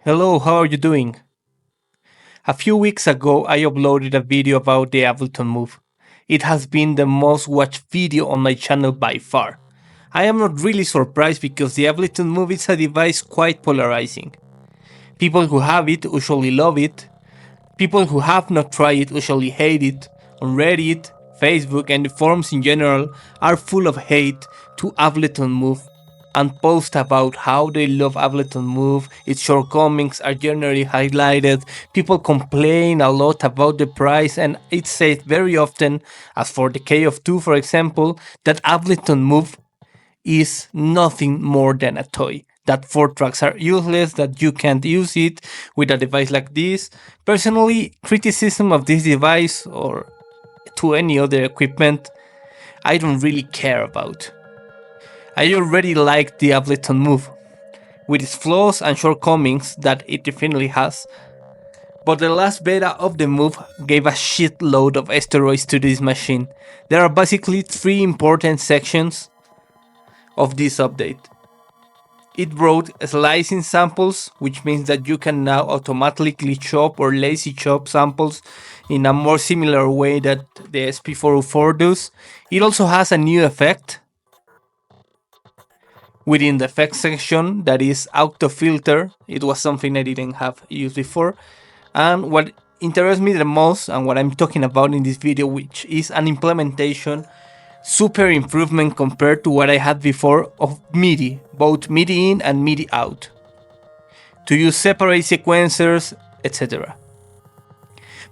Hello, how are you doing? A few weeks ago, I uploaded a video about the Ableton Move. It has been the most watched video on my channel by far. I am not really surprised because the Ableton Move is a device quite polarizing. People who have it usually love it. People who have not tried it usually hate it. On Reddit, Facebook and the forums in general are full of hate to Ableton Move and post about how they love Ableton Move, its shortcomings are generally highlighted, people complain a lot about the price, and it's said very often, as for the K of 2 for example, that Ableton Move is nothing more than a toy. That 4 tracks are useless, that you can't use it with a device like this. Personally, criticism of this device or to any other equipment, I don't really care about. I already like the Ableton Move, with its flaws and shortcomings that it definitely has, but the last beta of the Move gave a shitload of steroids to this machine. There are basically 3 important sections of this update. It brought slicing samples, which means that you can now automatically chop or lazy chop samples in a more similar way that the SP404 does. It also has a new effect within the effects section that is auto filter. It was something I didn't have used before, and what interests me the most and what I'm talking about in this video, which is an implementation super improvement compared to what I had before of MIDI, both MIDI in and MIDI out, to use separate sequencers, etc.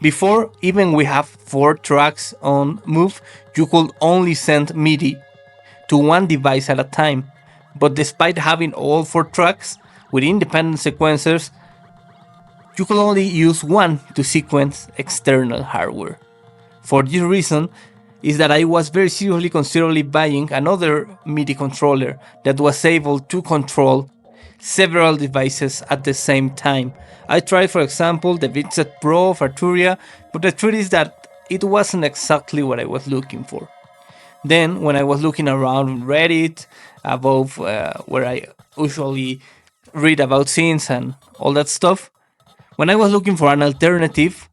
Before, even we have 4 tracks on Move, you could only send MIDI to one device at a time. But despite having all 4 tracks with independent sequencers, you can only use one to sequence external hardware. For this reason is that I was very seriously considering buying another MIDI controller that was able to control several devices at the same time. I tried, for example, the Beatset Pro of Arturia, but the truth is that it wasn't exactly what I was looking for. Then, when I was looking around on Reddit, above where I usually read about scenes and all that stuff, when I was looking for an alternative,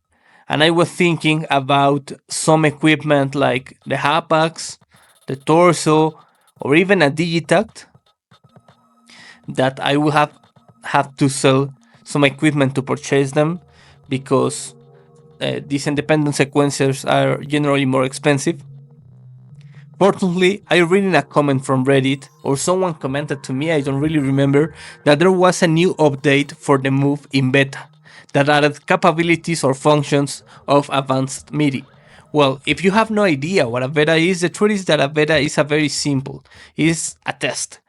and I was thinking about some equipment like the Hapax, the Torso, or even a Digitact, that I would have to sell some equipment to purchase them because these independent sequencers are generally more expensive. Fortunately, I read in a comment from Reddit, or someone commented to me, I don't really remember, that there was a new update for the Move in beta that added capabilities or functions of advanced MIDI. Well, if you have no idea what a beta is, the truth is that a beta is a very simple. It is a test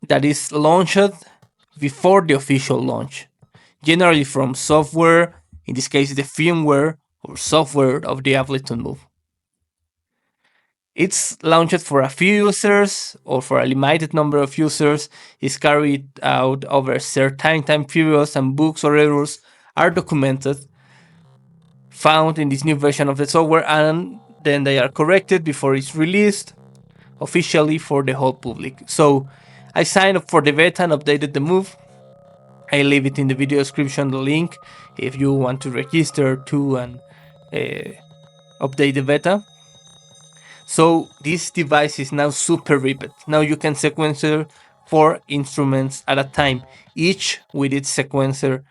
that is launched before the official launch, generally from software, in this case the firmware or software of the Ableton Move. It's launched for a few users or for a limited number of users. It's carried out over certain time periods, and bugs or errors are documented, found in this new version of the software, and then they are corrected before it's released officially for the whole public. So I signed up for the beta and updated the Move. I leave it in the video description, the link, if you want to register to and update the beta. So this device is now super ripped. Now you can sequencer 4 instruments at a time, each with its sequencer.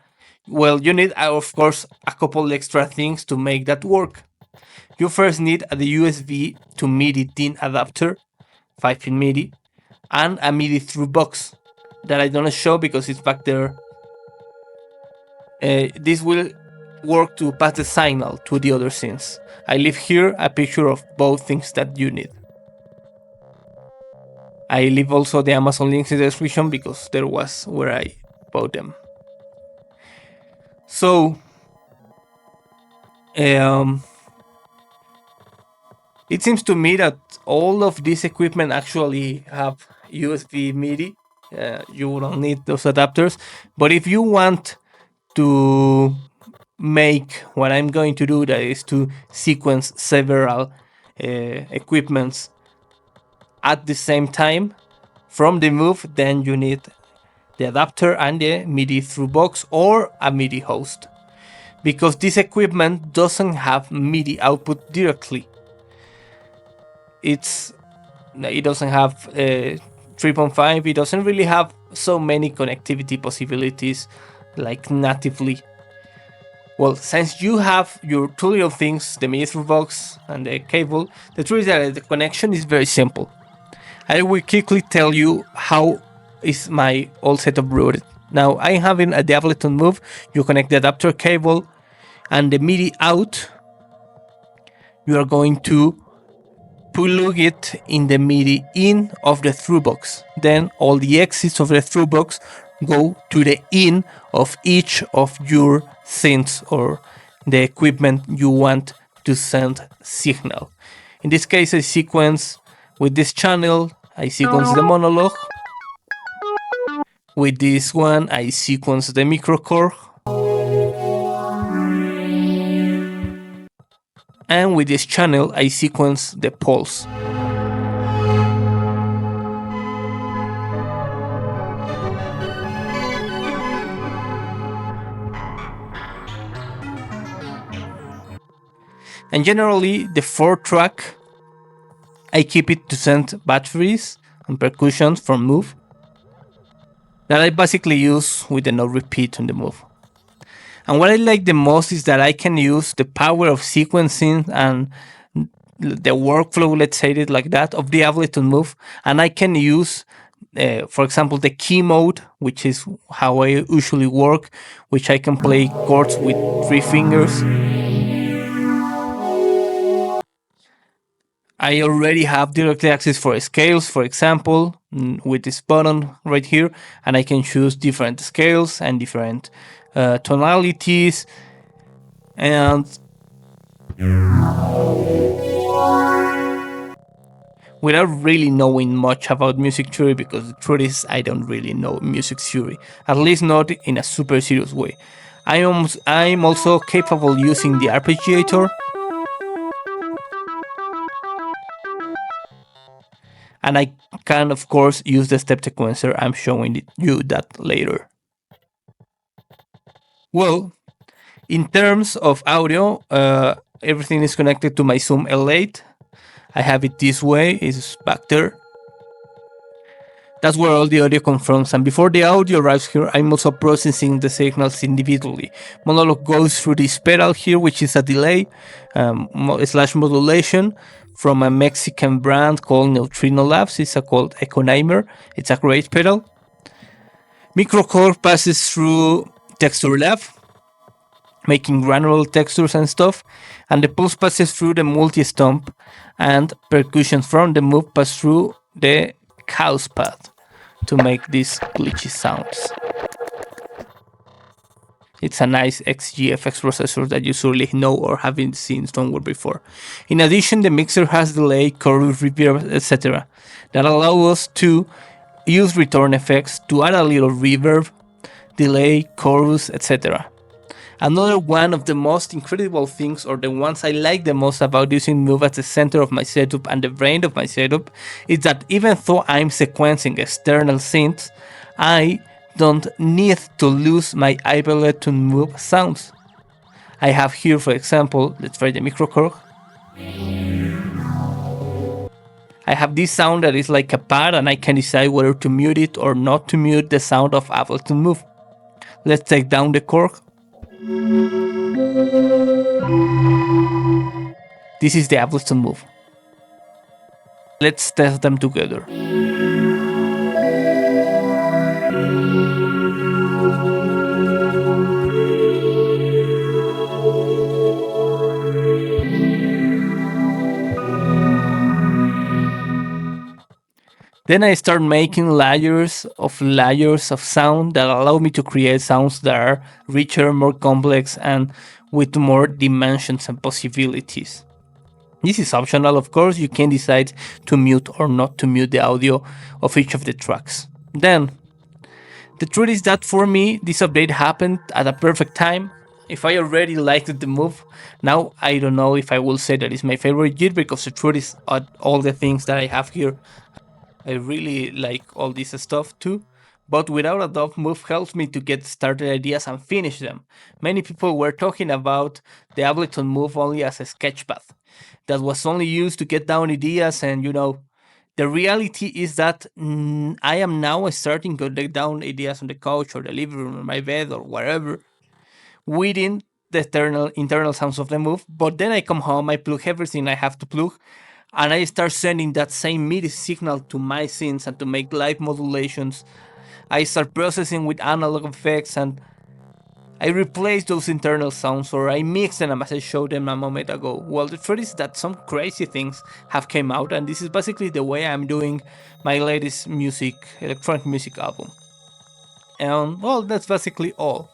Well, you need, of course, a couple extra things to make that work. You first need the USB to MIDI DIN adapter, 5-pin MIDI, and a MIDI through box that I don't show because it's back there. This will work to pass the signal to the other scenes. I leave here a picture of both things that you need. I leave also the Amazon links in the description because there was where I bought them. So it seems to me that all of this equipment actually have USB MIDI. You don't need those adapters, but if you want to make what I'm going to do, that is to sequence several equipments at the same time from the Move, then you need the adapter and the MIDI through box or a MIDI host, because this equipment doesn't have MIDI output directly. It doesn't have 3.5, it doesn't really have so many connectivity possibilities like natively. Well, since you have your two little things, the MIDI through box and the cable, the truth is that the connection is very simple. I will quickly tell you how is my old setup routed. Now I'm having the Ableton Move. You connect the adapter cable and the MIDI out. You are going to plug it in the MIDI in of the through box. Then all the exits of the through box go to the in of each of your synths or the equipment you want to send signal. In this case, I sequence with this channel, I sequence the monologue. With this one, I sequence the microchord. And with this channel, I sequence the pulse. And generally, the 4th track, I keep it to send batteries and percussion from Move that I basically use with the no repeat on the Move. And what I like the most is that I can use the power of sequencing and the workflow, let's say it like that, of the Ableton Move, and I can use, for example, the key mode, which is how I usually work, which I can play chords with 3 fingers. I already have direct access for scales, for example, with this button right here, and I can choose different scales and different tonalities, and without really knowing much about music theory, because the truth is I don't really know music theory, at least not in a super serious way. I'm also capable using the arpeggiator, and I can of course use the step sequencer. I'm showing you that later. Well, in terms of audio, everything is connected to my Zoom L8. I have it this way, it's back there. That's where all the audio comes from, and before the audio arrives here, I'm also processing the signals individually. Monologue goes through this pedal here, which is a delay slash modulation from a Mexican brand called Neutrino Labs. It's called Econamer. It's a great pedal. Microchord passes through Texture Lab, making granular textures and stuff, and the pulse passes through the multi-stomp, and percussion from the Move pass through the Chaos pad to make these glitchy sounds. It's a nice XGFX processor that you surely know or haven't seen somewhere before. In addition, the mixer has delay, chorus, reverb, etc. that allow us to use return effects to add a little reverb, delay, chorus, etc. Another one of the most incredible things, or the ones I like the most about using Move as the center of my setup and the brain of my setup, is that even though I'm sequencing external synths, I don't need to lose my Ableton Move sounds. I have here, for example, let's try the microchord. I have this sound that is like a pad, and I can decide whether to mute it or not to mute the sound of Ableton Move. Let's take down the chord. This is the Ableton Move. Let's test them together. Then I start making layers of sound that allow me to create sounds that are richer, more complex, and with more dimensions and possibilities. This is optional, of course. You can decide to mute or not to mute the audio of each of the tracks. Then, the truth is that for me, this update happened at a perfect time. If I already liked the Move, now I don't know if I will say that it's my favorite yet, because the truth is all the things that I have here, I really like all this stuff too. But without a doubt, Move helps me to get started ideas and finish them. Many people were talking about the Ableton Move only as a sketchpad that was only used to get down ideas, and the reality is that I am now starting to get down ideas on the couch or the living room or my bed or wherever within the internal sounds of the Move. But then I come home, I plug everything I have to plug, and I start sending that same MIDI signal to my synths and to make live modulations. I start processing with analog effects, and I replace those internal sounds, or I mix them as I showed them a moment ago. Well, the truth is that some crazy things have came out, and this is basically the way I'm doing my latest electronic music album. And well, that's basically all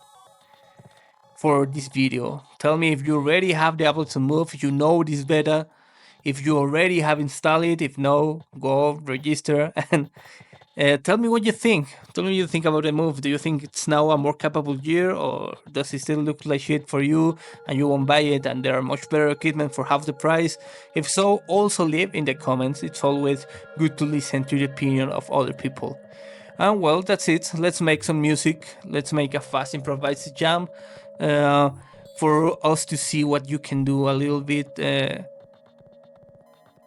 for this video. Tell me if you already have the Ableton Move, if you know this beta, if you already have installed it. If no, go register and tell me what you think. Tell me what you think about the Move. Do you think it's now a more capable gear, or does it still look like shit for you and you won't buy it and there are much better equipment for half the price? If so, also leave in the comments. It's always good to listen to the opinion of other people. And well, that's it. Let's make some music. Let's make a fast improvised jam for us to see what you can do a little bit.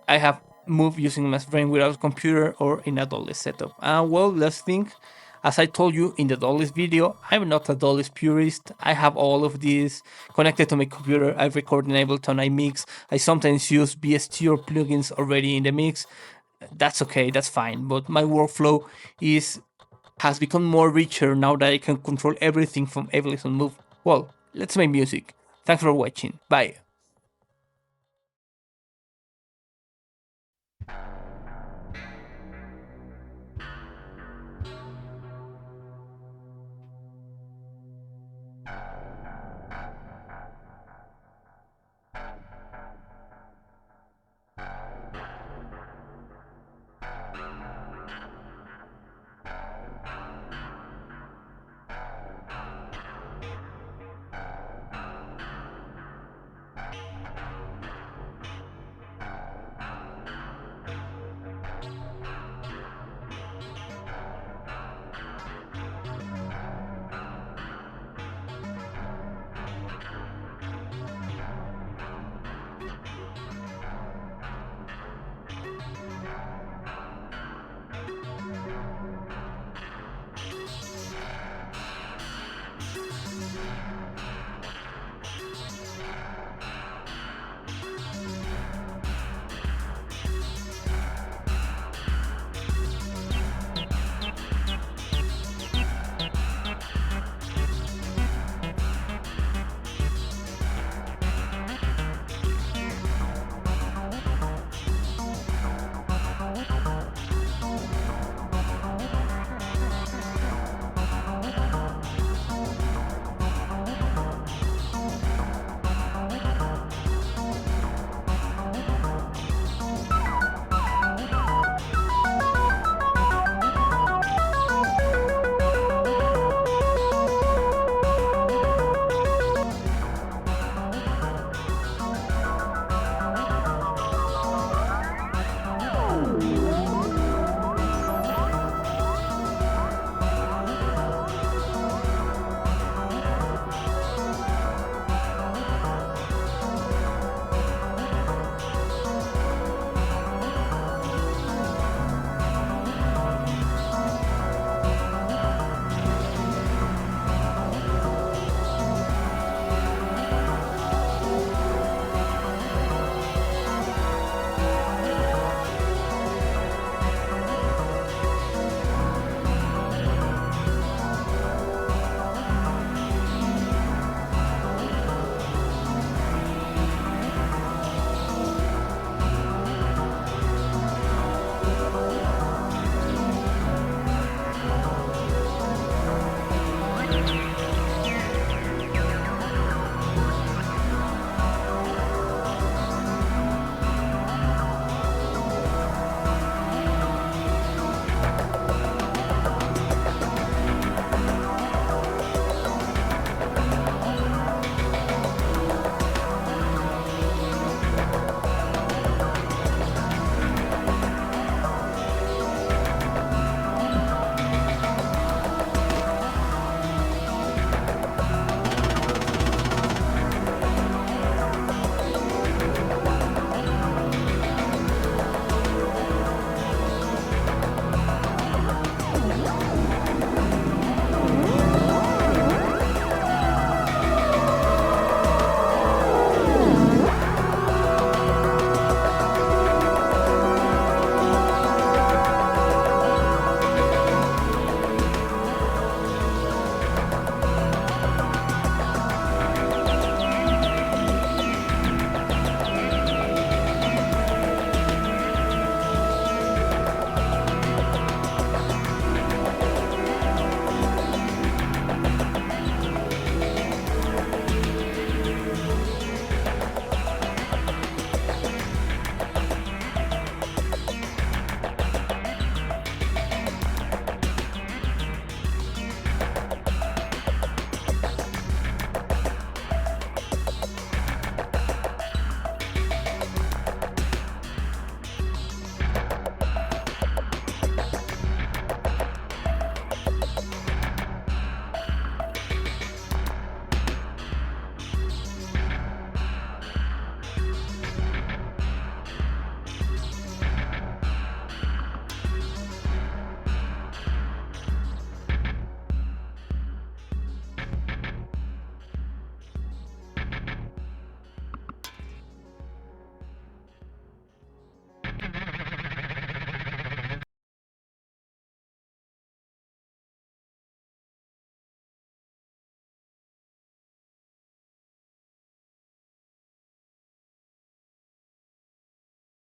I have moved using my brain without a computer or in a DAW setup. Well, let's think. As I told you in the DAW video, I'm not a DAW purist. I have all of these connected to my computer. I record in Ableton, I mix. I sometimes use BST or plugins already in the mix. That's okay, that's fine. But my workflow has become more richer now that I can control everything from Ableton Move. Well, let's make music. Thanks for watching. Bye.